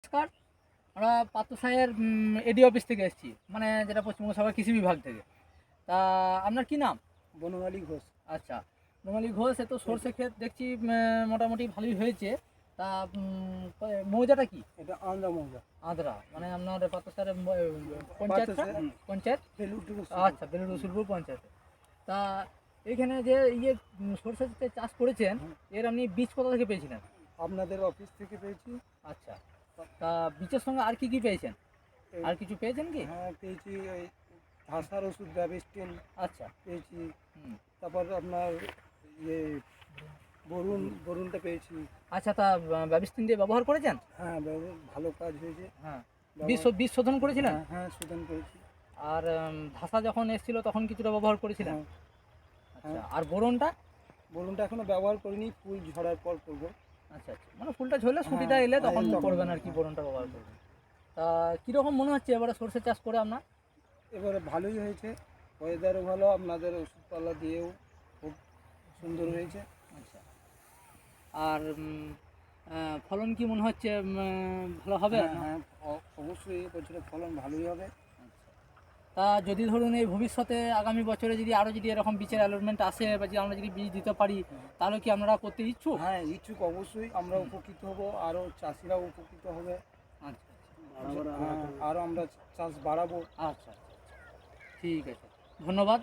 নমস্কার। আমরা পাত্রসাহের এডি অফিস থেকে এসেছি, মানে যেটা পশ্চিমবঙ্গ সরকার কৃষি বিভাগ থেকে। তা আপনার কি নাম? বনমালী ঘোষ। আচ্ছা, বনমালী ঘোষ। এ তো সর্ষে ক্ষেত দেখছি মোটামুটি ভালোই হয়েছে। তা মৌজাটা কি? এটা আন্দ্রা মৌজা। আদ্রা, মানে আপনার পাত্রসাহের পঞ্চায়েতটা? পঞ্চায়েত। আচ্ছা, বেলুর রসুলপুর পঞ্চায়েতে। তা এইখানে যে সর্ষে যে চাষ করেছেন, এর আপনি বীজ কোথা থেকে পেয়েছিলেন? আপনাদের অফিস থেকে পেয়েছি। আচ্ছা, তা বীজের সঙ্গে আর কি কি পেয়েছেন? আর কিছু পেয়েছেন কি? হ্যাঁ, পেয়েছি ওই ধসার ওষুধ ব্যাবিস্টিন আচ্ছা। পেয়েছি। হুম। তারপর আপনার ইয়ে বরুণটা পেয়েছি। আচ্ছা, তা ব্যবস্থিন দিয়ে ব্যবহার করেছেন? হ্যাঁ, ভালো কাজ হয়েছে। হ্যাঁ। ব্যবহার- বীজ শোধন করেছিলেন? হ্যাঁ হ্যাঁ, শোধন করেছি। আর ভাষা যখন এসেছিল তখন কিছুটা ব্যবহার করেছিলেন? হ্যাঁ আচ্ছা, হ্যাঁ, আর বোরনটা? বরুণটা এখনো ব্যবহার করিনি, ফুল ঝরার পর করবো। আচ্ছা আচ্ছা, মানে ফুলটা ঝরলে সুটিটা এলে হ্যাঁ, তখন তখন, করবেন আর কি, হ্যাঁ। বোরনটা ব্যবহার করবেন। তা কীরকম মনে হচ্ছে এবারে সর্ষে চাষ করে আপনার? এবারে ভালোই হয়েছে, ওয়েদারও ভালো, আপনাদের ওষুধপালা দিয়েও খুব সুন্দর হয়েছে। আচ্ছা, আর ফলন কি মনে হচ্ছে ভালো হবে? হ্যাঁ হ্যাঁ, অবশ্যই বছরের ফলন ভালোই হবে। তা যদি ধরুন এই ভবিষ্যতে আগামী বছরে যদি আরও যদি এরকম বীজের অ্যালটমেন্ট আসে, বা যদি আমরা যদি বীজ দিতে পারি, তাহলে কি আপনারা করতে ইচ্ছুক? হ্যাঁ, ইচ্ছুক অবশ্যই, আমরা উপকৃত হব, আরও চাষিরাও উপকৃত হবে। আচ্ছা আরও আমরা চাষ বাড়াবো। আচ্ছা আচ্ছা আচ্ছা, ঠিক আছে, ধন্যবাদ।